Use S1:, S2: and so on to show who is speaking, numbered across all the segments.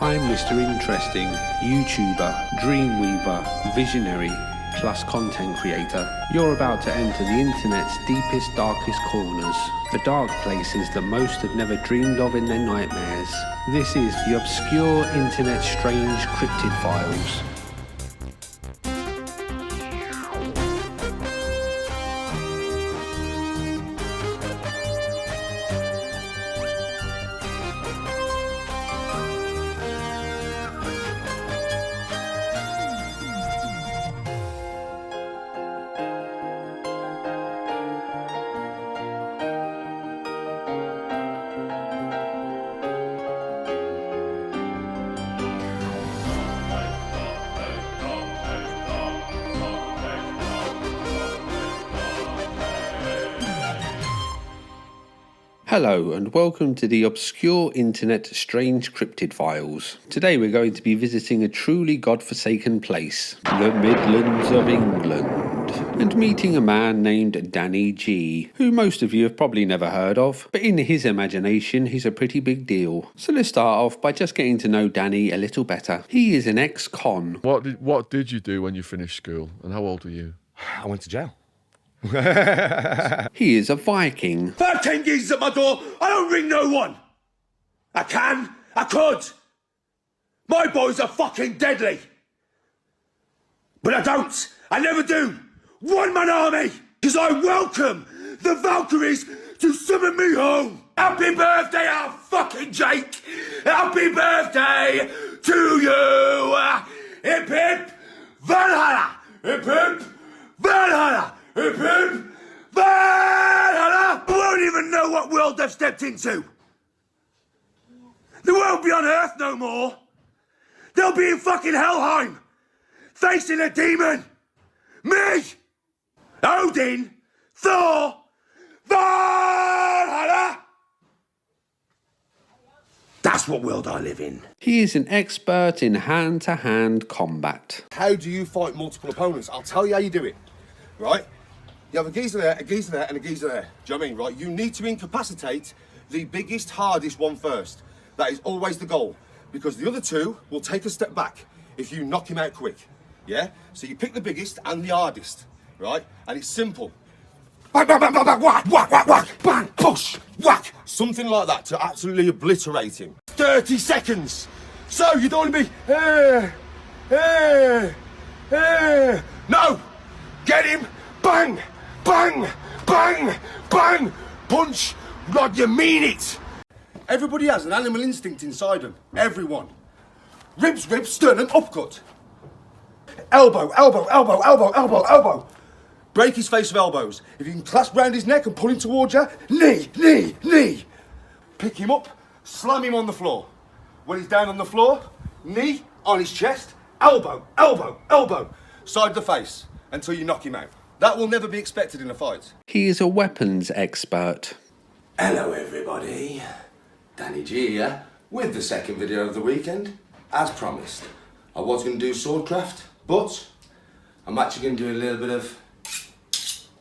S1: I'm Mr. Interesting, YouTuber, Dreamweaver, Visionary, plus content creator. You're about to enter the internet's deepest, darkest corners, the dark places that most have never dreamed of in their nightmares. This is the obscure internet strange cryptid files. Hello and welcome to the obscure internet strange cryptid files. Today we're going to be visiting a truly godforsaken place, the Midlands of England, and meeting a man named Danny G, who most of you have probably never heard of, but in his imagination he's a pretty big deal. So let's start off by just getting to know Danny a little better. He is an ex-con.
S2: What did you do when you finished school, and how old were you?
S3: I went to jail.
S1: He is a Viking.
S3: 13 geezers at my door, I don't ring no one. I could. My boys are fucking deadly. But I don't, I never do. One-man army, because I welcome the Valkyries to summon me home. Happy birthday, our fucking Jake. Happy birthday to you. Hip hip, Valhalla. Hip hip, Valhalla. Hip hip, Valhalla! I won't even know what world they've stepped into. They won't be on Earth no more. They'll be in fucking Helheim, facing a demon. Me, Odin, Thor, Valhalla! That's what world I live in.
S1: He is an expert in hand-to-hand combat.
S4: How do you fight multiple opponents? I'll tell you how you do it, right? You have a geezer there, a geezer there, and a geezer there. Do you know what I mean, right? You need to incapacitate the biggest, hardest one first. That is always the goal. Because the other two will take a step back if you knock him out quick. Yeah? So you pick the biggest and the hardest, right? And it's simple. Bang, bang, bang, bang, bang, whack, whack, whack, whack, bang, push, whack. Something like that to absolutely obliterate him. 30 seconds. So you don't want to be, no! Get him, bang! Bang! Bang! Bang! Punch like you mean it! Everybody has an animal instinct inside them. Everyone. Ribs, sternum, upcut. Elbow, elbow, elbow, elbow, elbow, elbow. Break his face with elbows. If you can clasp round his neck and pull him towards you, knee. Pick him up, slam him on the floor. When he's down on the floor, knee on his chest, elbow, elbow, elbow. Side the face until you knock him out. That will never be expected in a fight.
S1: He is a weapons expert.
S5: Hello everybody, Danny G here, with the second video of the weekend, as promised. I was going to do swordcraft, but I'm actually going to do a little bit of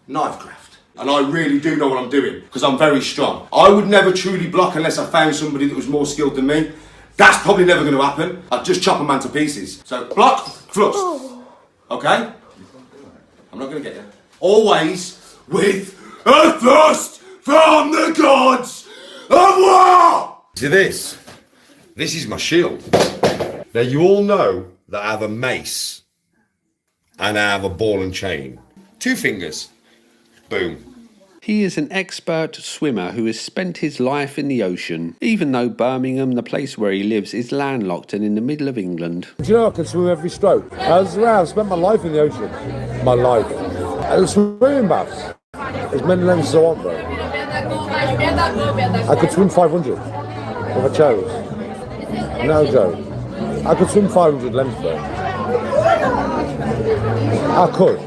S5: knifecraft. And I really do know what I'm doing, because I'm very strong. I would never truly block unless I found somebody that was more skilled than me. That's probably never going to happen. I'd just chop a man to pieces. So, block, thrust, okay? I'm not going to get you. Always with a thrust from the gods of war!
S3: See this? This is my shield. Now you all know that I have a mace and I have a ball and chain. 2 fingers. Boom.
S1: He is an expert swimmer who has spent his life in the ocean, even though Birmingham, the place where he lives, is landlocked and in the middle of England.
S6: Do you know I can swim every stroke? I've spent my life in the ocean. My life. And swimming baths. As many lengths as I want, bro. I could swim 500 if I chose. No joke. I could swim 500 lengths, bro. I could.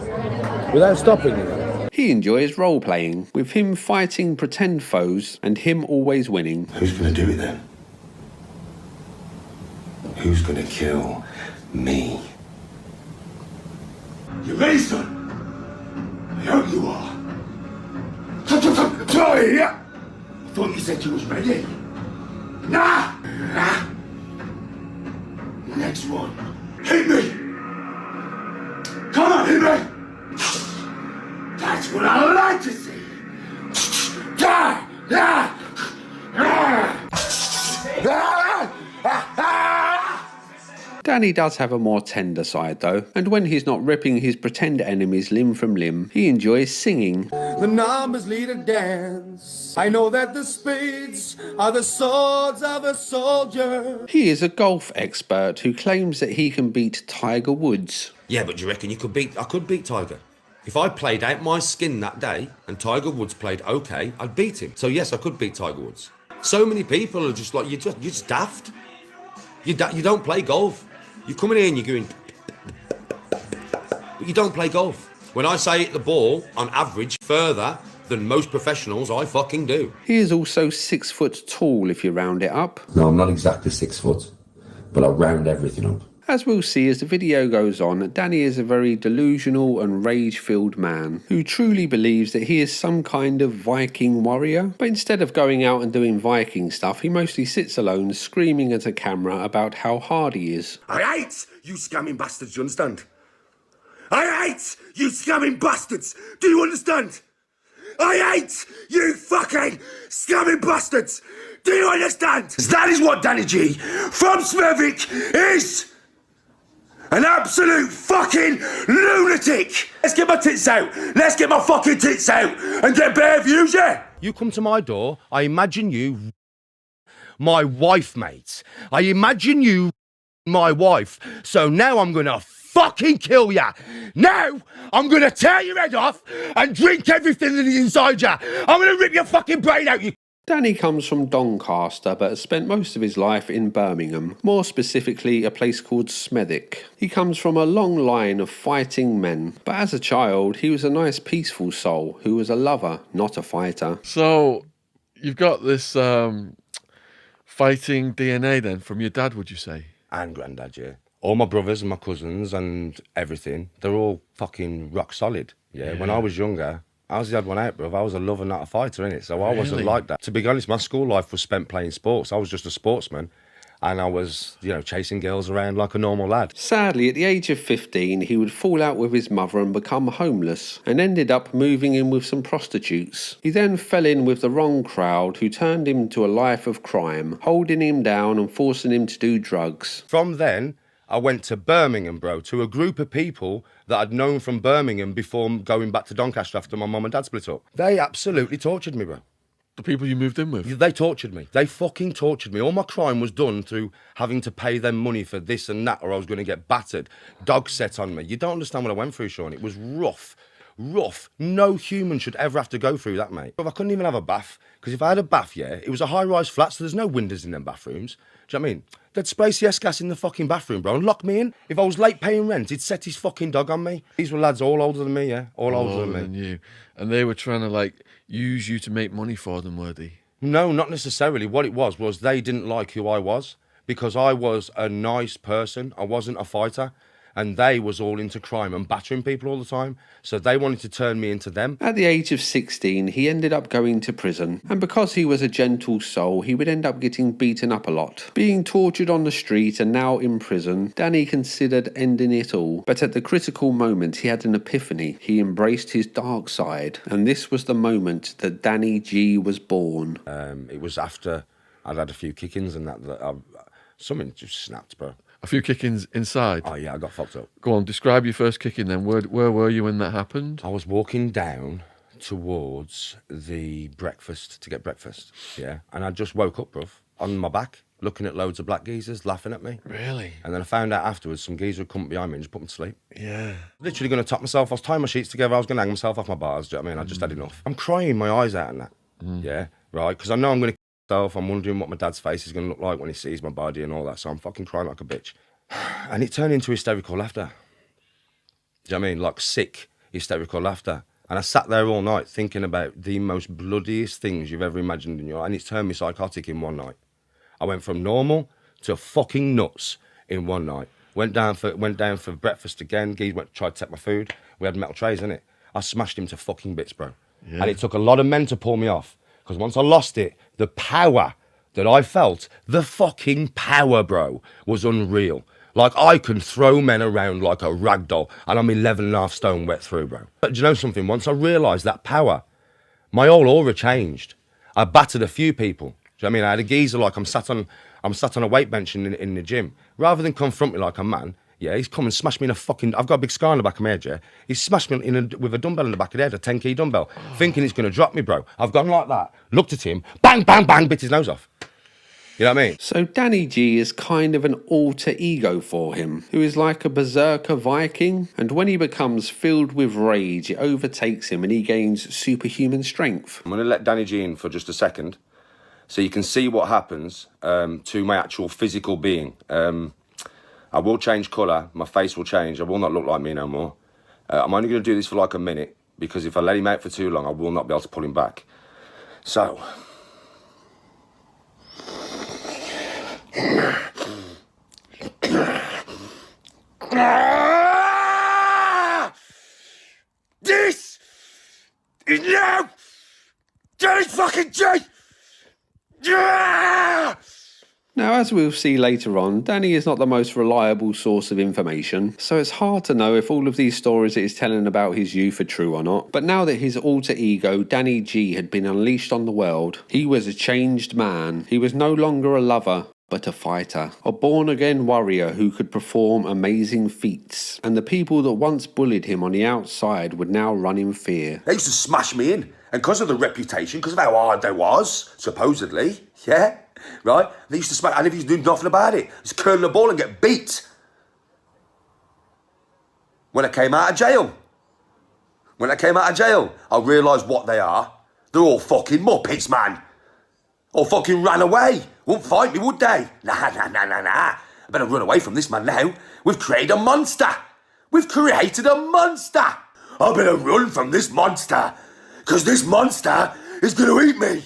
S6: Without stopping, you know.
S1: He enjoys role-playing, with him fighting pretend foes and him always winning.
S5: Who's going to do it then? Who's going to kill me?
S3: You ready, son? I hope you are. Come here! I thought you said you was ready. Nah! Next one. Hit me! Come on, hit me! That's what I like to see! Ah! Ah! Ah!
S1: Danny does have a more tender side though, and when he's not ripping his pretend enemies limb from limb, he enjoys singing.
S6: The numbers lead a dance. I know that the spades are the swords of a soldier.
S1: He is a golf expert who claims that he can beat Tiger Woods.
S7: Yeah, but do you reckon I could beat Tiger? If I played out my skin that day and Tiger Woods played okay, I'd beat him. So yes, I could beat Tiger Woods. So many people are just like, you're just daft. You don't play golf. You come in here and you're going, but you don't play golf. When I say hit the ball, on average, further than most professionals, I fucking do.
S1: He is also 6 foot tall if you round it up.
S8: No, I'm not exactly 6 foot, but I round everything up.
S1: As we'll see as the video goes on, Danny is a very delusional and rage-filled man who truly believes that he is some kind of Viking warrior, but instead of going out and doing Viking stuff, he mostly sits alone screaming at a camera about how hard he is.
S3: I hate you scamming bastards, do you understand? I hate you scamming bastards! Do you understand? I hate you fucking scamming bastards! Do you understand? That is what Danny G from Smurvik is! An absolute fucking lunatic! Let's get my tits out! Let's get my fucking tits out! And get better views, yeah?
S7: You come to my door, I imagine you my wife, mate. I imagine you my wife. So now I'm gonna fucking kill ya. Now I'm gonna tear your head off and drink everything that is inside ya. I'm gonna rip your fucking brain out, you.
S1: Danny comes from Doncaster but has spent most of his life in Birmingham, more specifically a place called Smethwick. He comes from a long line of fighting men, but as a child he was a nice peaceful soul who was a lover, not a fighter.
S2: So, you've got this fighting DNA then from your dad, would you say?
S7: And granddad, yeah. All my brothers and my cousins and everything, they're all fucking rock solid. Yeah. When I was younger, I was the odd one out, bruv. I was a lover, not a fighter, innit? So I wasn't like that. To be honest, my school life was spent playing sports. I was just a sportsman. And I was, chasing girls around like a normal lad.
S1: Sadly, at the age of 15, he would fall out with his mother and become homeless, and ended up moving in with some prostitutes. He then fell in with the wrong crowd who turned him to a life of crime, holding him down and forcing him to do drugs.
S7: From then, I went to Birmingham, bro, to a group of people that I'd known from Birmingham before going back to Doncaster after my mum and dad split up. They absolutely tortured me, bro.
S2: The people you moved in with?
S7: They tortured me. They fucking tortured me. All my crime was done through having to pay them money for this and that, or I was going to get battered. Dog set on me. You don't understand what I went through, Sean. It was rough. Rough. No human should ever have to go through that, mate. I couldn't even have a bath, because if I had a bath, it was a high-rise flat, so there's no windows in them bathrooms. Do you know what I mean? They'd spray CS gas in the fucking bathroom, bro, and lock me in. If I was late paying rent, he'd set his fucking dog on me. These were lads all older than me, yeah? All older than me.
S2: You. And they were trying to, use you to make money for them, were they?
S7: No, not necessarily. What it was they didn't like who I was, because I was a nice person. I wasn't a fighter. And they was all into crime and battering people all the time. So they wanted to turn me into them.
S1: At the age of 16, he ended up going to prison. And because he was a gentle soul, he would end up getting beaten up a lot. Being tortured on the street and now in prison, Danny considered ending it all. But at the critical moment, he had an epiphany. He embraced his dark side. And this was the moment that Danny G was born.
S7: It was after I'd had a few kickings and that something just snapped, bro.
S2: A few kickings inside?
S7: Oh, yeah, I got fucked up.
S2: Go on, describe your first kicking then. Where were you when that happened?
S7: I was walking down towards the breakfast, to get breakfast, yeah? And I just woke up, bruv, on my back, looking at loads of black geezers laughing at me.
S2: Really?
S7: And then I found out afterwards some geezer had come behind me and just put me to sleep.
S2: Yeah.
S7: Literally going to top myself. I was tying my sheets together. I was going to hang myself off my bars, do you know what I mean? I just had enough. I'm crying my eyes out and that, yeah? Right? Because I know I'm going to myself. I'm wondering what my dad's face is going to look like when he sees my body and all that. So I'm fucking crying like a bitch. And it turned into hysterical laughter. Do you know what I mean? Like sick, hysterical laughter. And I sat there all night thinking about the most bloodiest things you've ever imagined in your life. And it's turned me psychotic in one night. I went from normal to fucking nuts in one night. Went down for breakfast again. Guy tried to take my food. We had metal trays, innit? I smashed him to fucking bits, bro. Yeah. And it took a lot of men to pull me off. Because once I lost it, the power that I felt, the fucking power, bro, was unreal. Like, I can throw men around like a rag doll, and I'm 11.5 stone wet through, bro. But do you know something? Once I realised that power, my whole aura changed. I battered a few people. Do you know what I mean? I had a geezer like I'm sat on a weight bench in the gym. Rather than confront me like a man, yeah, he's come and smashed me in a fucking... I've got a big scar on the back of my head, yeah? He's smashed me with a dumbbell in the back of the head, a 10 key dumbbell, thinking he's going to drop me, bro. I've gone like that, looked at him, bang, bang, bang, bit his nose off. You know what I mean?
S1: So Danny G is kind of an alter ego for him, who is like a berserker Viking, and when he becomes filled with rage, it overtakes him and he gains superhuman strength.
S7: I'm going to let Danny G in for just a second, so you can see what happens to my actual physical being. I will change colour, my face will change, I will not look like me no more. I'm only going to do this for like a minute, because if I let him out for too long, I will not be able to pull him back. So...
S4: This is now Danny fucking G!
S1: Now, as we'll see later on, Danny is not the most reliable source of information, so it's hard to know if all of these stories that he's telling about his youth are true or not. But now that his alter ego, Danny G, had been unleashed on the world, he was a changed man. He was no longer a lover, but a fighter, a born-again warrior who could perform amazing feats, and the people that once bullied him on the outside would now run in fear.
S4: They used to smash me in, and because of the reputation, because of how hard they was, supposedly, yeah, right? They used to smash, and if you do nothing about it, just curl the ball and get beat. When I came out of jail, I realised what they are. They're all fucking muppets, man. Or fucking ran away. Won't fight me, would they? Nah. I better run away from this man now. We've created a monster. I better run from this monster. Because this monster is going to eat me.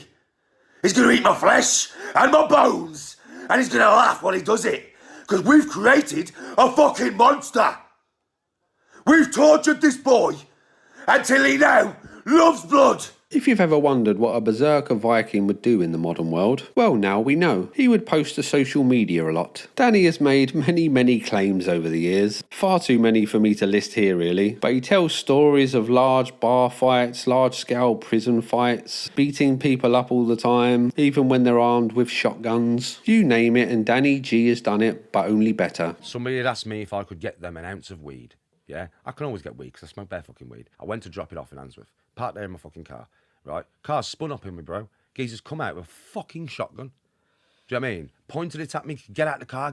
S4: He's going to eat my flesh and my bones. And he's going to laugh when he does it. Because we've created a fucking monster. We've tortured this boy until he now loves blood.
S1: If you've ever wondered what a berserker Viking would do in the modern world, well, now we know. He would post to social media a lot. Danny has made many claims over the years. Far too many for me to list here, really. But he tells stories of large bar fights, large-scale prison fights, beating people up all the time, even when they're armed with shotguns. You name it, and Danny G has done it, but only better.
S7: Somebody had asked me if I could get them an ounce of weed. Yeah, I can always get weed because I smoke bare fucking weed. I went to drop it off in Handsworth. Parked there in my fucking car, right? Car spun up in me, bro. Geezer's come out with a fucking shotgun. Do you know what I mean? Pointed it at me, get out the car.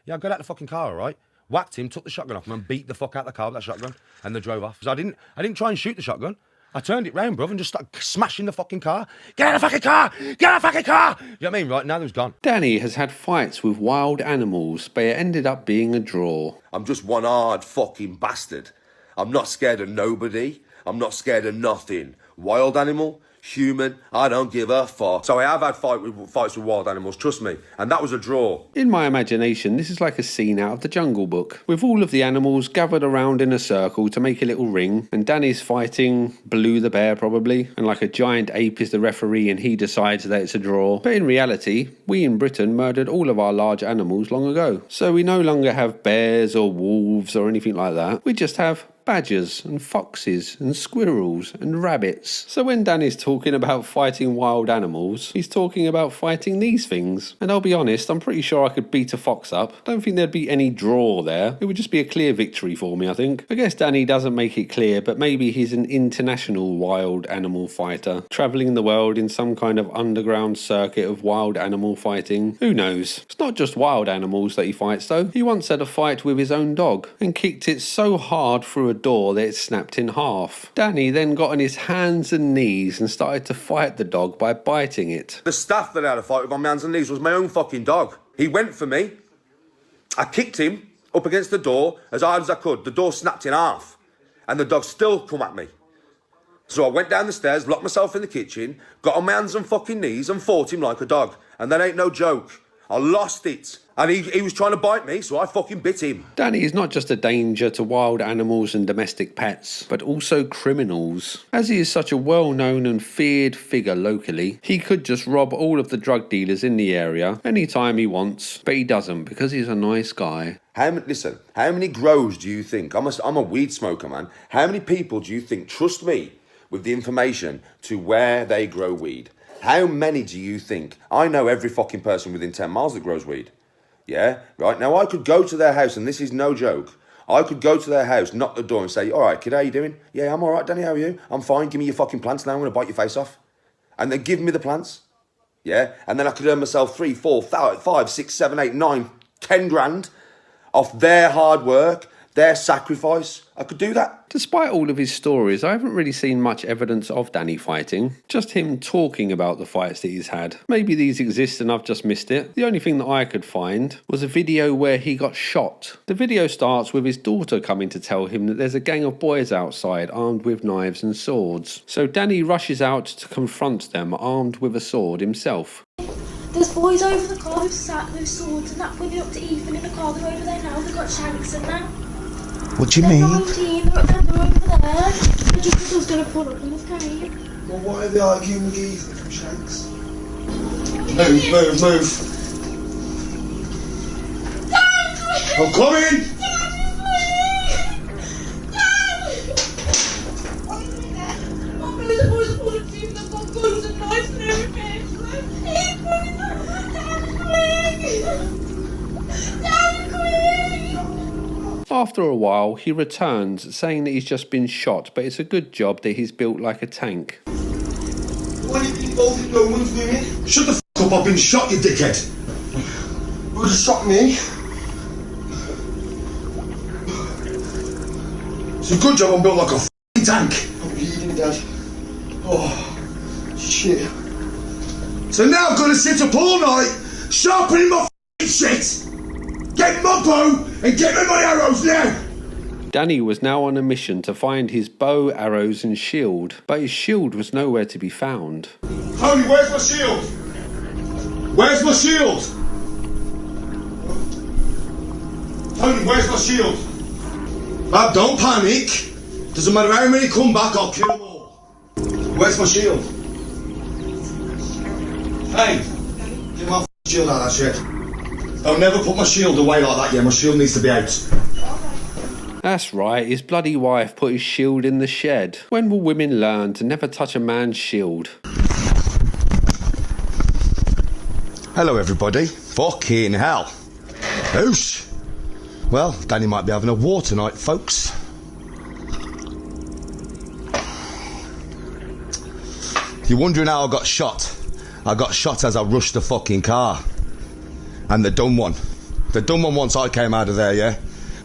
S7: Yeah, I got out the fucking car, all right? Whacked him, took the shotgun off him and beat the fuck out the car with that shotgun. And they drove off. Because I didn't try and shoot the shotgun. I turned it round, bruv, and just started smashing the fucking car. Get out of the fucking car! Get out of the fucking car! You know what I mean? Right, now they've gone.
S1: Danny has had fights with wild animals, but it ended up being a draw.
S4: I'm just one hard fucking bastard. I'm not scared of nobody. I'm not scared of nothing. Wild animal, human, I don't give a fuck. So I have had fights with wild animals, trust me. And that was a draw.
S1: In my imagination, this is like a scene out of the Jungle Book, with all of the animals gathered around in a circle to make a little ring, and Danny's fighting Blue the bear probably, and like a giant ape is the referee and he decides that it's a draw. But in reality, we in Britain murdered all of our large animals long ago. So we no longer have bears or wolves or anything like that. We just have badgers and foxes and squirrels and rabbits. So when Danny's talking about fighting wild animals, he's talking about fighting these things. And I'll be honest, I'm pretty sure I could beat a fox up. Don't think there'd be any draw there. It would just be a clear victory for me, I think. I guess Danny doesn't make it clear, but maybe he's an international wild animal fighter, travelling the world in some kind of underground circuit of wild animal fighting. Who knows? It's not just wild animals that he fights though. He once had a fight with his own dog and kicked it so hard through a door that it snapped in half. Danny then got on his hands and knees and started to fight the dog by biting it.
S4: The staff that I had a fight with on my hands and knees was my own fucking dog. He went for me. I kicked him up against the door as hard as I could. The door snapped in half and the dog still come at me. So I went down the stairs, locked myself in the kitchen, got on my hands and fucking knees and fought him like a dog. And that ain't no joke. I lost it. And he was trying to bite me, so I fucking bit him.
S1: Danny is not just a danger to wild animals and domestic pets, but also criminals. As he is such a well-known and feared figure locally, he could just rob all of the drug dealers in the area anytime he wants, but he doesn't because he's a nice guy.
S4: How many grows do you think? I'm a weed smoker, man. How many people do you think trust me with the information to where they grow weed? How many do you think? I know every fucking person within 10 miles that grows weed. Yeah, right? Now, I could go to their house, and this is no joke. I could go to their house, knock the door and say, all right, kid, how you doing? Yeah, I'm all right, Danny, how are you? I'm fine, give me your fucking plants now, I'm going to bite your face off. And they give me the plants. Yeah, and then I could earn myself 3, 4, 5, 6, 7, 8, 9, 10 grand off their hard work, their sacrifice. I could do that.
S1: Despite all of his stories, I haven't really seen much evidence of Danny fighting. Just him talking about the fights that he's had. Maybe these exist and I've just missed it. The only thing that I could find was a video where he got shot. The video starts with his daughter coming to tell him that there's a gang of boys outside armed with knives and swords. So Danny rushes out to confront them armed with a sword himself.
S9: There's boys over the car who've sat with swords and that pointed up to Ethan in the car. They're over there now. They've got shanks and that.
S10: What do you mean?
S9: 19, they're over there. The just was going to pull up in this game.
S10: Well, why are they arguing with Ethan from Shanks? Move.
S4: I'm coming!
S1: After a while, he returns, saying that he's just been shot, but it's a good job that he's built like a tank.
S10: Why are you involved in no one's doing?
S4: Shut the f*** up, I've been shot, you dickhead!
S10: Who just shot me?
S4: It's a good job I'm built like a f***ing tank.
S10: I'm bleeding, Dad. Oh, shit.
S4: So now I've got to sit up all night, sharpening my f***ing shit! Get my bow and get me my arrows now!
S1: Danny was now on a mission to find his bow, arrows and shield, but his shield was nowhere to be found.
S4: Tony, where's my shield? Where's my shield? Tony, where's my shield? Lad, don't panic. Doesn't matter how many come back, I'll kill them all. Where's my shield? Hey, get my shield out of that shit. I'll never put my shield away like that, yeah, my shield needs to be out.
S1: That's right, his bloody wife put his shield in the shed. When will women learn to never touch a man's shield?
S7: Hello, everybody. Fucking hell. Oosh. Well, Danny might be having a war tonight, folks. You're wondering how I got shot? I got shot as I rushed the fucking car. And they done one. They done one once I came out of there, yeah?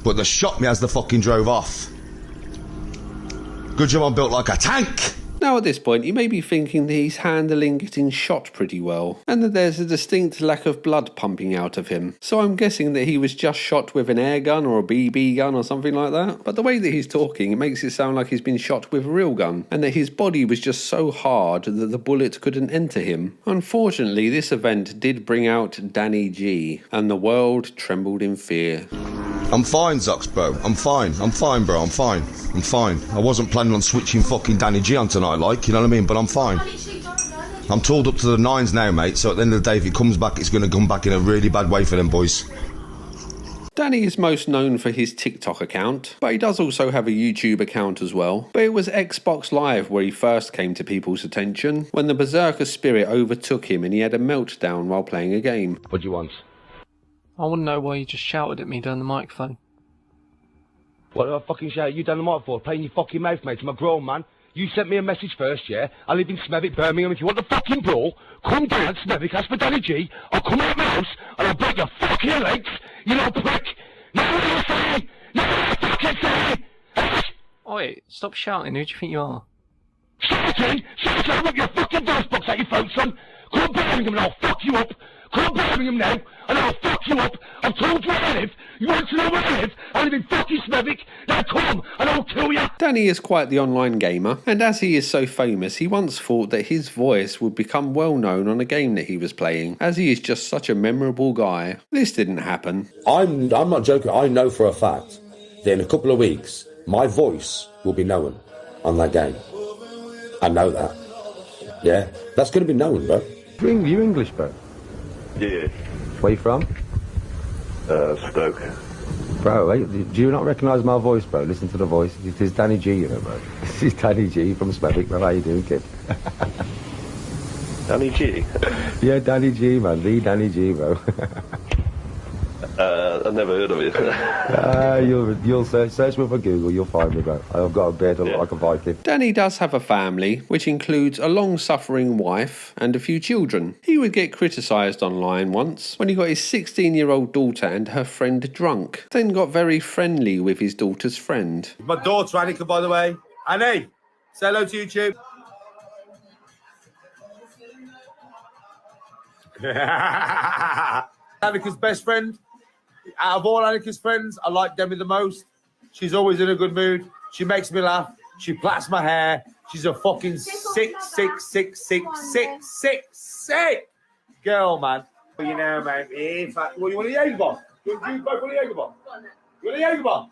S7: But they shot me as they fucking drove off. Good job I'm built like a tank.
S1: Now at this point, you may be thinking that he's handling getting shot pretty well, and that there's a distinct lack of blood pumping out of him. So I'm guessing that he was just shot with an air gun or a BB gun or something like that. But the way that he's talking, it makes it sound like he's been shot with a real gun, and that his body was just so hard that the bullet couldn't enter him. Unfortunately, this event did bring out Danny G, and the world trembled in fear.
S7: I'm fine, Zux, bro. I'm fine, bro. I'm fine. I wasn't planning on switching fucking Danny G on tonight, like, you know what I mean? But I'm fine. I'm tooled up to the nines now, mate, so at the end of the day, if he comes back, it's going to come back in a really bad way for them boys.
S1: Danny is most known for his TikTok account, but he does also have a YouTube account as well. But it was Xbox Live where he first came to people's attention, when the Berserker spirit overtook him and he had a meltdown while playing a game.
S7: What do you want?
S11: I want to know why you just shouted at me down the microphone.
S12: What did I fucking shout at you down the mic for? Playing your fucking mouth, mate. I'm a grown man. You sent me a message first, yeah? I live in Smethwick, Birmingham. If you want the fucking brawl, come down Smethwick, ask for Danny G. I'll come out of my house and I'll break your fucking legs, you little prick. Now what do you say? Now what do you fucking say?
S11: Oi, stop shouting. Who do you think you are?
S12: Shouting? Shouting! I'll rip your fucking voice box out your phone, son. Come on, Birmingham, and I'll fuck you up. Come to Birmingham now, and I'll fuck you up. I've told you where I live. You want to know where I live? I live in fucking Smethwick. Now come, and I'll kill you.
S1: Danny is quite the online gamer, and as he is so famous, he once thought that his voice would become well known on a game that he was playing, as he is just such a memorable guy. This didn't happen.
S8: I'm not joking. I know for a fact that in a couple of weeks, my voice will be known on that game. I know that. Yeah, that's going to be known, bro.
S7: You English, bro?
S13: Yeah.
S7: Where you from?
S13: Stoke.
S7: Bro, do you not recognise my voice, bro? Listen to the voice. It is Danny G, you know, bro. This is Danny G from Smethwick, bro. How you doing, kid?
S13: Danny G?
S7: Yeah, Danny G, man. The Danny G, bro.
S13: I've never heard of it.
S7: You'll search me for Google, you'll find me, bro. I've got a beard like a Viking.
S1: Danny does have a family, which includes a long-suffering wife and a few children. He would get criticised online once when he got his 16-year-old daughter and her friend drunk, then got very friendly with his daughter's friend.
S4: My daughter, Annika, by the way. Annie, say hello to YouTube. Annika's best friend. Out of all Annika's friends, I like Demi the most. She's always in a good mood. She makes me laugh. She plats my hair. She's a fucking sick girl, man. You know, mate. If I, well, you want a Jaeger bomb? You both want a Jaeger bomb? You want a Jaeger bomb?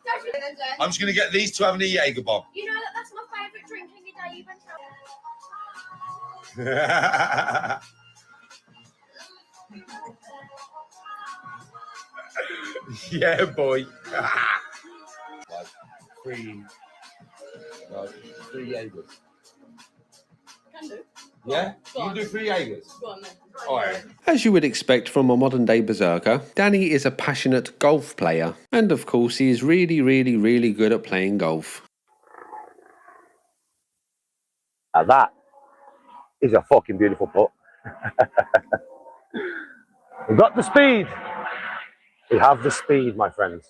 S4: I'm just going to get these two having a Jaeger bomb.
S9: You know that's my favourite drink in your day,
S4: Yeah, boy. Three Jaegers.
S9: Can do.
S4: Yeah? You can do 3 Jaegers?
S9: Go on then.
S4: All right.
S1: As you would expect from a modern-day berserker, Danny is a passionate golf player. And of course, he is really good at playing golf.
S12: Now that is a fucking beautiful putt. We've got the speed. We have the speed, my friends.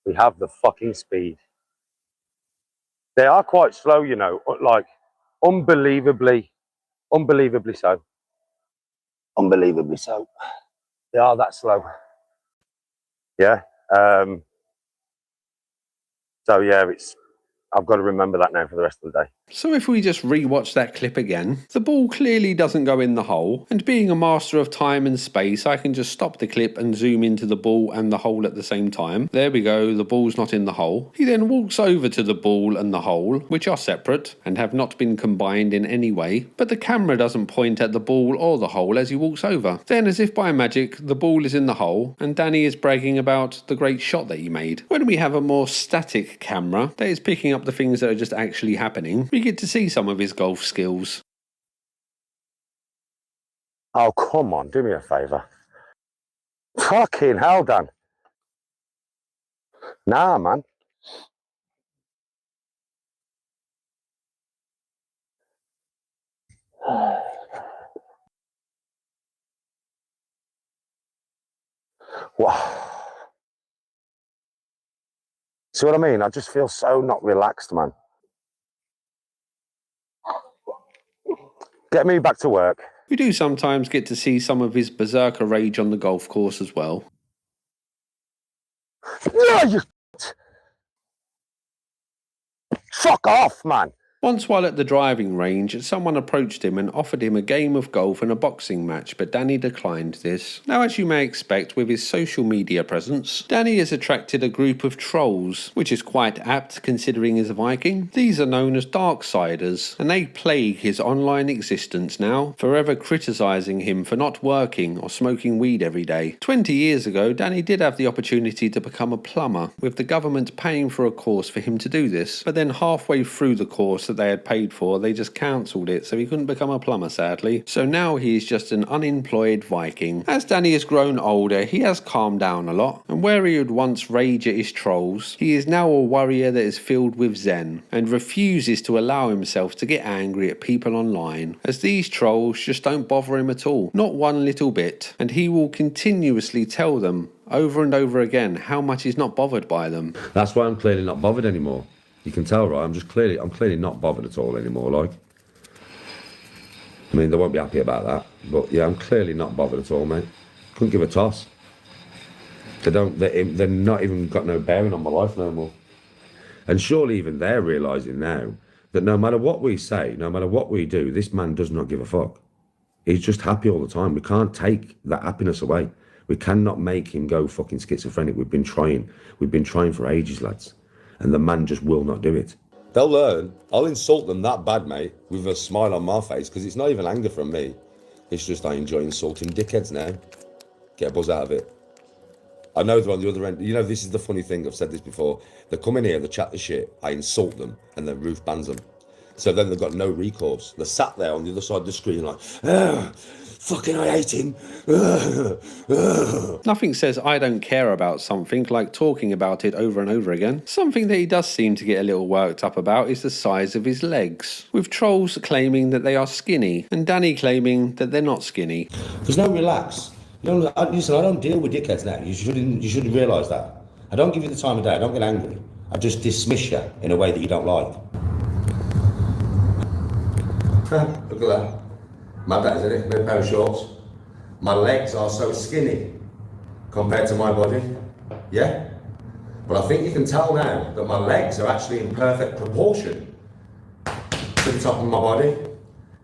S12: We have the fucking speed. They are quite slow, you know, like unbelievably so. Unbelievably so. They are that slow. Yeah. So yeah, I've got to remember that now for the rest of the day.
S1: So if we just re-watch that clip again, the ball clearly doesn't go in the hole, and being a master of time and space, I can just stop the clip and zoom into the ball and the hole at the same time. There we go, the ball's not in the hole. He then walks over to the ball and the hole, which are separate and have not been combined in any way, but the camera doesn't point at the ball or the hole as he walks over. Then, as if by magic, the ball is in the hole, and Danny is bragging about the great shot that he made. When we have a more static camera that is picking up the things that are just actually happening, we get to see some of his golf skills.
S12: Oh, come on, do me a favour. Fucking hell, Dan. Nah, man. Wow. See what I mean? I just feel so not relaxed, man. Get me back to work.
S1: We do sometimes get to see some of his berserker rage on the golf course as well.
S12: Yeah, you... Fuck off, man.
S1: Once while at the driving range, someone approached him and offered him a game of golf and a boxing match, but Danny declined this. Now, as you may expect with his social media presence, Danny has attracted a group of trolls, which is quite apt considering he's a Viking. These are known as Darksiders, and they plague his online existence now, forever criticising him for not working or smoking weed every day. 20 years ago, Danny did have the opportunity to become a plumber, with the government paying for a course for him to do this, but then halfway through the course that they had paid for, they just cancelled it, so he couldn't become a plumber, sadly. So now he's just an unemployed Viking. As Danny has grown older, he has calmed down a lot, and where he would once rage at his trolls, he is now a warrior that is filled with zen, and refuses to allow himself to get angry at people online, as these trolls just don't bother him at all, not one little bit, and he will continuously tell them over and over again how much he's not bothered by them.
S8: That's why I'm clearly not bothered anymore. You can tell, right? I'm clearly not bothered at all anymore, like. I mean, they won't be happy about that, but yeah, I'm clearly not bothered at all, mate. Couldn't give a toss. They're not even got no bearing on my life no more. And surely even they're realising now that no matter what we say, no matter what we do, this man does not give a fuck. He's just happy all the time. We can't take that happiness away. We cannot make him go fucking schizophrenic. We've been trying. We've been trying for ages, lads. And the man just will not do it. They'll learn. I'll insult them that bad, mate, with a smile on my face, because it's not even anger from me. It's just I enjoy insulting dickheads now. Get a buzz out of it. I know they're on the other end. You know, this is the funny thing. I've said this before. They come in here, they chat the shit. I insult them, and then Ruth bans them. So then they've got no recourse. They're sat there on the other side of the screen like, fucking I hate him.
S1: Nothing says I don't care about something like talking about it over and over again. Something that he does seem to get a little worked up about is the size of his legs, with trolls claiming that they are skinny and Danny claiming that they're not skinny.
S8: There's no relax. Listen, I don't deal with dickheads now. You shouldn't realise that. I don't give you the time of day. I don't get angry. I just dismiss you in a way that you don't like. Look at that. Mad that, isn't it? Made a pair of shorts. My legs are so skinny compared to my body. Yeah? But I think you can tell now that my legs are actually in perfect proportion to the top of my body.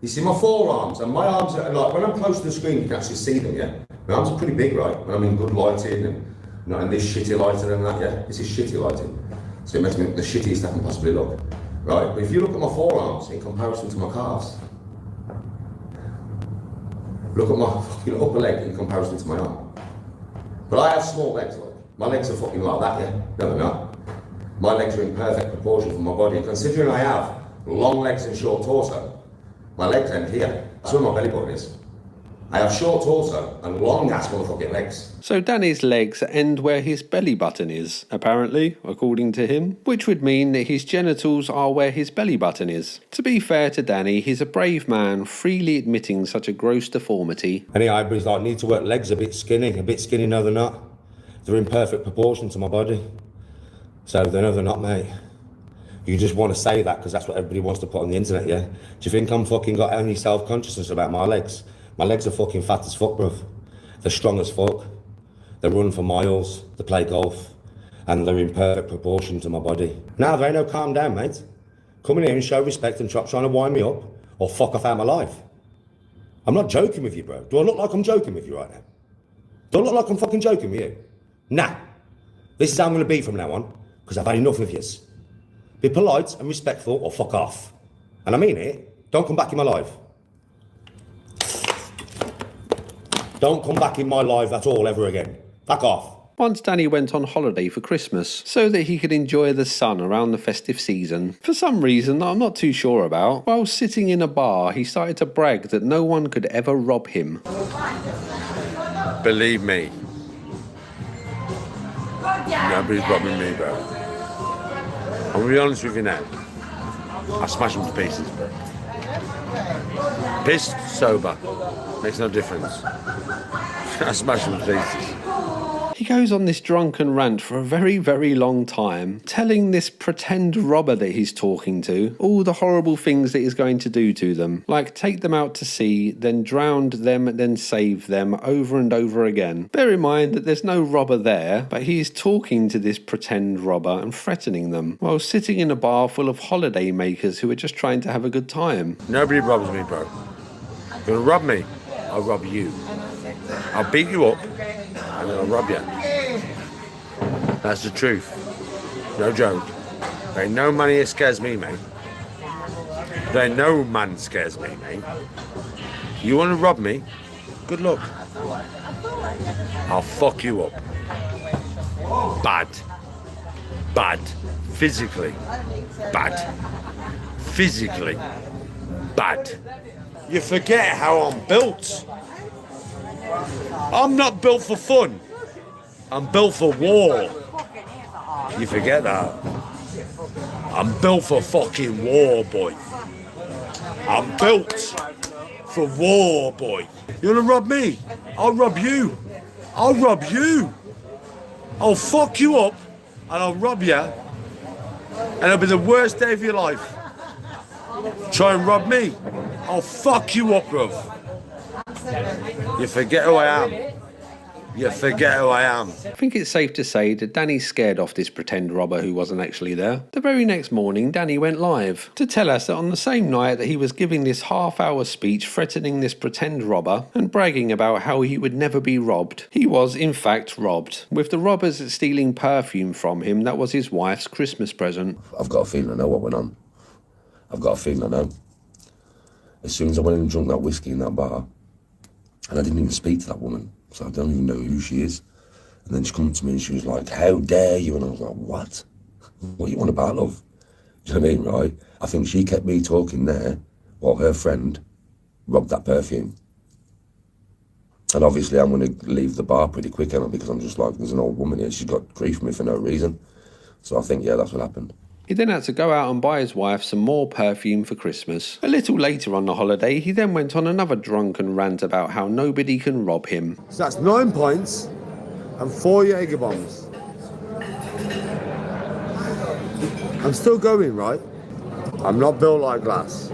S8: You see my forearms, and my arms are like, when I'm close to the screen, you can actually see them, yeah? My arms are pretty big, right? When I'm in good lighting and not in this shitty lighting and that, yeah? This is shitty lighting. So it makes me the shittiest I can possibly look. Right, but if you look at my forearms in comparison to my calves, look at my fucking upper leg in comparison to my arm. But I have small legs, like. My legs are fucking like that, yeah? No, they're not. My legs are in perfect proportion for my body. Considering I have long legs and short torso, my legs end here. That's where my belly button is. I have short torso and long ass motherfucking legs.
S1: So Danny's legs end where his belly button is, apparently, according to him, which would mean that his genitals are where his belly button is. To be fair to Danny, he's a brave man, freely admitting such a gross deformity.
S8: Anyway, but he's like, need to work legs a bit skinny. No, they're not. They're in perfect proportion to my body. So they know they're not, mate. You just want to say that because that's what everybody wants to put on the internet, yeah? Do you think I'm fucking got any self-consciousness about my legs? My legs are fucking fat as fuck, bruv. They're strong as fuck. They run for miles, they play golf, and they're in perfect proportion to my body. Now, there ain't no calm down, mate. Come in here and show respect and trying to wind me up, or fuck off out my life. I'm not joking with you, bro. Do I look like I'm joking with you right now? Do I look like I'm fucking joking with you? Nah. This is how I'm going to be from now on, because I've had enough of yous. Be polite and respectful, or fuck off. And I mean it. Don't come back in my life. Don't come back in my life at all ever again. Fuck off.
S1: Once Danny went on holiday for Christmas, so that he could enjoy the sun around the festive season. For some reason that I'm not too sure about, while sitting in a bar, he started to brag that no one could ever rob him.
S6: Believe me. Nobody's robbing me, bro. I'm gonna be honest with you now. I smash them to pieces, bro. Pissed, sober. Makes no difference. I smash them to pieces.
S1: He goes on this drunken rant for a very, very long time, telling this pretend robber that he's talking to all the horrible things that he's going to do to them, like take them out to sea, then drown them, then save them, over and over again. Bear in mind that there's no robber there, but he's talking to this pretend robber and threatening them, while sitting in a bar full of holiday makers who are just trying to have a good time.
S6: Nobody robs me, bro. You wanna rob me? I'll rob you. I'll beat you up, and then I'll rob you. That's the truth. No joke. There ain't no money that scares me, mate. There ain't no man scares me, mate. You want to rob me? Good luck. I'll fuck you up. Bad. Bad. Physically. Bad. Physically. Bad. You forget how I'm built. I'm not built for fun. I'm built for war. You forget that. I'm built for fucking war, boy. I'm built for war, boy. You wanna rob me? I'll rob you. I'll rob you. I'll fuck you up and I'll rob you. And it'll be the worst day of your life. Try and rob me. I'll fuck you up, bruv. You forget who I am. You forget who I am.
S1: I think it's safe to say that Danny scared off this pretend robber who wasn't actually there. The very next morning, Danny went live to tell us that on the same night that he was giving this half-hour speech threatening this pretend robber and bragging about how he would never be robbed, he was in fact robbed, with the robbers stealing perfume from him that was his wife's Christmas present.
S5: I've got a feeling I know what went on. I've got a feeling I know. As soon as I went in and drunk that whiskey in that bar, and I didn't even speak to that woman, so I don't even know who she is. And then she come to me and she was like, "How dare you?" And I was like, "What? What you want about, love?" Do you know what I mean, right? I think she kept me talking there while her friend robbed that perfume. And obviously I'm going to leave the bar pretty quick, because I'm just like, there's an old woman here, she's got grief from me for no reason. So I think, yeah, that's what happened.
S1: He then had to go out and buy his wife some more perfume for Christmas. A little later on the holiday, he then went on another drunken rant about how nobody can rob him.
S6: So that's 9 pints and 4 Jaeger bombs. I'm still going, right? I'm not built like glass.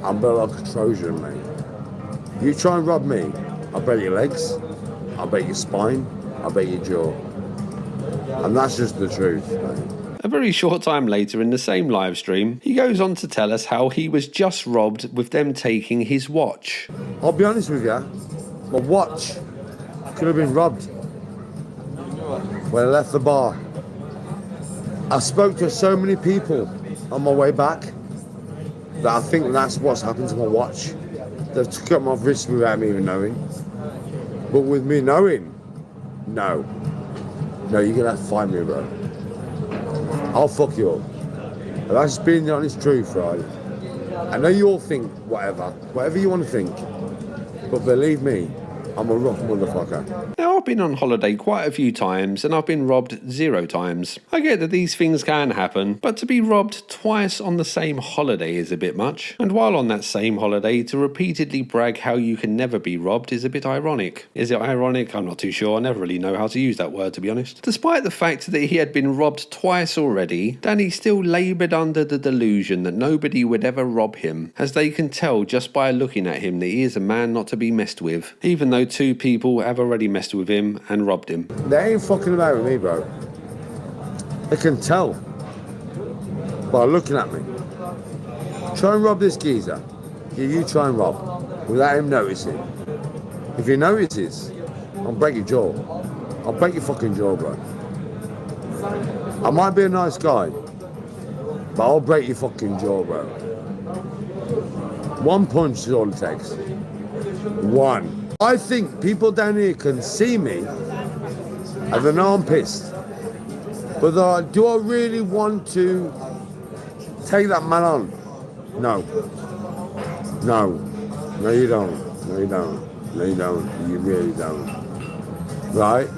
S6: I'm built like a Trojan, mate. You try and rob me, I'll break your legs, I'll break your spine, I'll break your jaw. And that's just the truth, mate.
S1: A very short time later in the same live stream, he goes on to tell us how he was just robbed with them taking his watch.
S6: I'll be honest with you, my watch could have been robbed when I left the bar. I spoke to so many people on my way back that I think that's what's happened to my watch. They've took up my wrist without me even knowing. But with me knowing, no. No, you're gonna have to find me, bro. I'll fuck you up. And that's just being the honest truth, right? I know you all think whatever you want to think, but believe me, I'm a rough motherfucker.
S1: Now, I've been on holiday quite a few times and I've been robbed 0 times. I get that these things can happen, but to be robbed twice on the same holiday is a bit much. And while on that same holiday, to repeatedly brag how you can never be robbed is a bit ironic. Is it ironic? I'm not too sure. I never really know how to use that word, to be honest. Despite the fact that he had been robbed twice already, Danny still laboured under the delusion that nobody would ever rob him, as they can tell just by looking at him that he is a man not to be messed with, even though 2 people have already messed with him and robbed him.
S6: They ain't fucking about with me, bro. They can tell by looking at me. Try and rob this geezer. Yeah, you try and rob without him noticing. If he notices, I'll break your jaw. I'll break your fucking jaw, bro. I might be a nice guy, but I'll break your fucking jaw, bro. 1 punch is all it takes. 1. I think people down here can see me and they know I'm pissed. But they're like, do I really want to take that man on? No. No. No, you don't. No, you don't. No, you don't. You really don't. Right?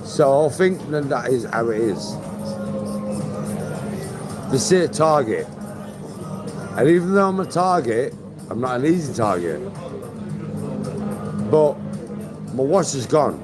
S6: So I think that is how it is. They see a target. And even though I'm a target, I'm not an easy target. But my watch is gone.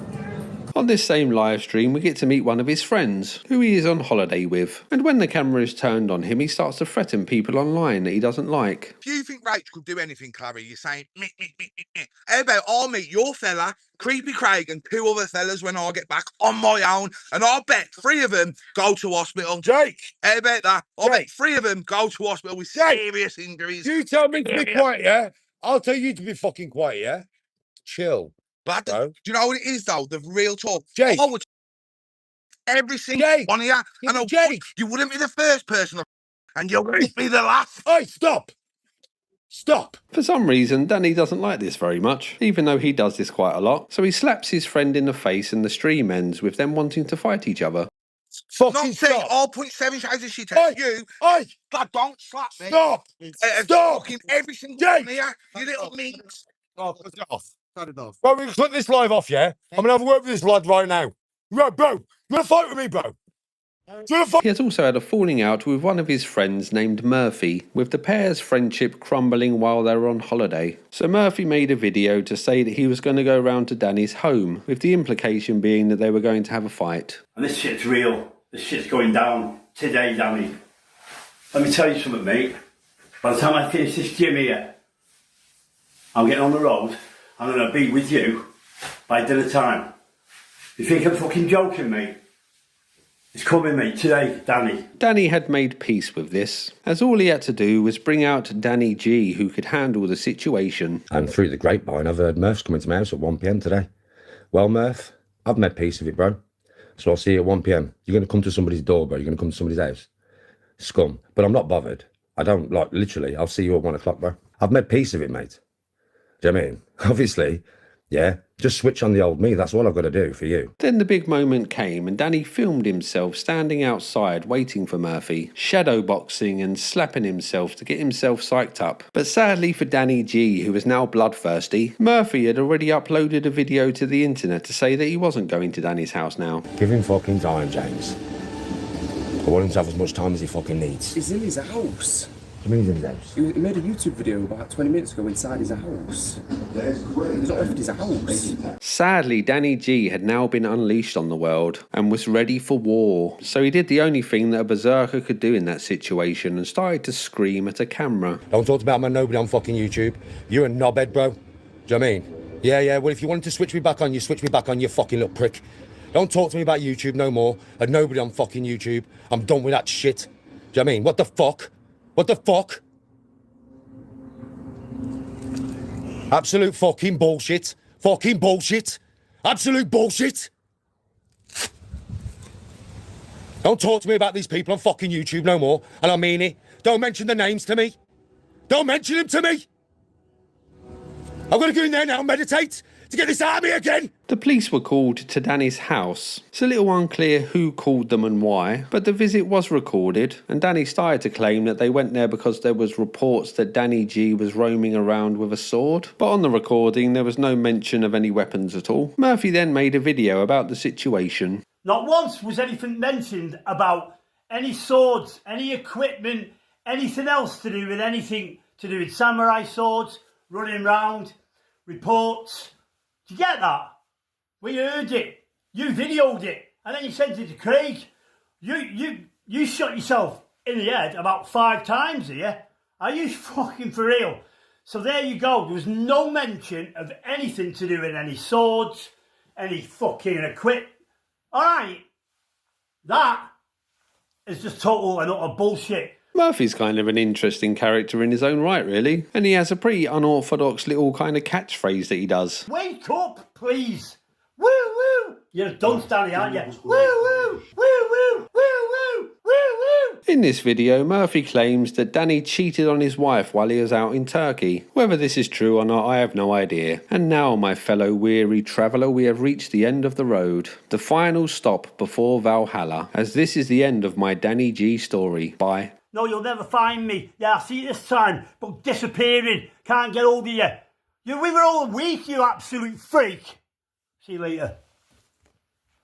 S1: On this same live stream, we get to meet one of his friends, who he is on holiday with. And when the camera is turned on him, he starts to threaten people online that he doesn't like.
S14: If you think Rachel could do anything, Clary, you're saying, meh, meh, meh, meh, meh. How about I'll meet your fella, Creepy Craig, and 2 other fellas when I get back on my own, and I'll bet 3 of them go to hospital.
S6: Jake!
S14: How about that? I'll bet 3 of them go to hospital with serious injuries.
S6: You tell me to be quiet, yeah? I'll tell you to be fucking quiet, yeah? Chill.
S14: But do you know what it is, though? The real talk.
S6: Jake.
S14: I would every single one of you. I know you wouldn't be the first person, and you wouldn't be the last.
S6: Hey, stop! Stop!
S1: For some reason, Danny doesn't like this very much, even though he does this quite a lot. So he slaps his friend in the face and the stream ends with them wanting to fight each other.
S6: Fucking stop!
S14: I'll put 7 shades of shit at you.
S6: Hey!
S14: God, don't slap me.
S6: Stop! Stop!
S14: Fucking every single one of you, you little minx.
S6: Oh, cut it off. Cut it off. Right, we can cut this live off, yeah? I'm gonna have a word with this lad right now. Right, bro, you wanna fight with me, bro?
S1: He has also had a falling out with one of his friends named Murphy, with the pair's friendship crumbling while they were on holiday. So Murphy made a video to say that he was going to go round to Danny's home, with the implication being that they were going to have a fight.
S15: And this shit's real. This shit's going down today, Danny. Let me tell you something, mate. By the time I finish this gym here, I'm getting on the road. I'm going to be with you by dinner time. You think I'm fucking joking, mate? It's coming, mate, today, Danny.
S1: Danny had made peace with this, as all he had to do was bring out Danny G, who could handle the situation.
S8: And through the grapevine, I've heard Murph's coming to my house at 1 p.m. today. Well, Murph, I've made peace with it, bro. So I'll see you at 1 p.m. You're going to come to somebody's door, bro. You're going to come to somebody's house. Scum. But I'm not bothered. I don't, like, literally, I'll see you at 1 o'clock, bro. I've made peace with it, mate. Do you know what I mean? Obviously, yeah, just switch on the old me. That's all I've got to do for you.
S1: Then the big moment came and Danny filmed himself standing outside waiting for Murphy, shadowboxing and slapping himself to get himself psyched up. But sadly for Danny G, who was now bloodthirsty, Murphy had already uploaded a video to the internet to say that he wasn't going to Danny's house now.
S8: Give him fucking time, James. I want him to have as much time as he fucking needs.
S16: He's in his house.
S8: What do you mean he's in his house?
S16: He made a YouTube video about 20 minutes ago inside his house. He's not left his house.
S1: Sadly, Danny G had now been unleashed on the world and was ready for war. So he did the only thing that a berserker could do in that situation and started to scream at a camera.
S8: Don't talk about my nobody on fucking YouTube. You're a knobhead, bro. Do you know what I mean? Yeah, well, if you wanted to switch me back on, you switch me back on, you fucking little prick. Don't talk to me about YouTube no more. And nobody on fucking YouTube. I'm done with that shit. Do you know what I mean? What the fuck? What the fuck? Absolute fucking bullshit. Fucking bullshit. Absolute bullshit. Don't talk to me about these people on fucking YouTube no more. And I mean it. Don't mention the names to me. Don't mention them to me. I'm going to go in there now and meditate to get this out of me again.
S1: The police were called to Danny's house. It's a little unclear who called them and why, but the visit was recorded, and Danny started to claim that they went there because there was reports that Danny G was roaming around with a sword, but on the recording there was no mention of any weapons at all. Murphy then made a video about the situation.
S17: Not once was anything mentioned about any swords, any equipment, anything else to do with anything to do with samurai swords, running round, reports. Did you get that? We heard it. You videoed it. And then you sent it to Craig. You shot yourself in the head about 5 times here. Are you fucking for real? So there you go. There was no mention of anything to do with any swords, any fucking equipment. Alright. That is just total and utter bullshit.
S1: Murphy's kind of an interesting character in his own right, really. And he has a pretty unorthodox little kind of catchphrase that he does.
S17: Wake up, please. Woo woo. You're a dunce, Danny, aren't you? Woo woo. Woo woo. Woo woo. Woo woo.
S1: In this video, Murphy claims that Danny cheated on his wife while he was out in Turkey. Whether this is true or not, I have no idea. And now, my fellow weary traveller, we have reached the end of the road. The final stop before Valhalla, as this is the end of my Danny G story. Bye.
S17: No, you'll never find me. Yeah, I'll see you this time, but disappearing. Can't get hold of you. We were all weak, you absolute freak. See you later.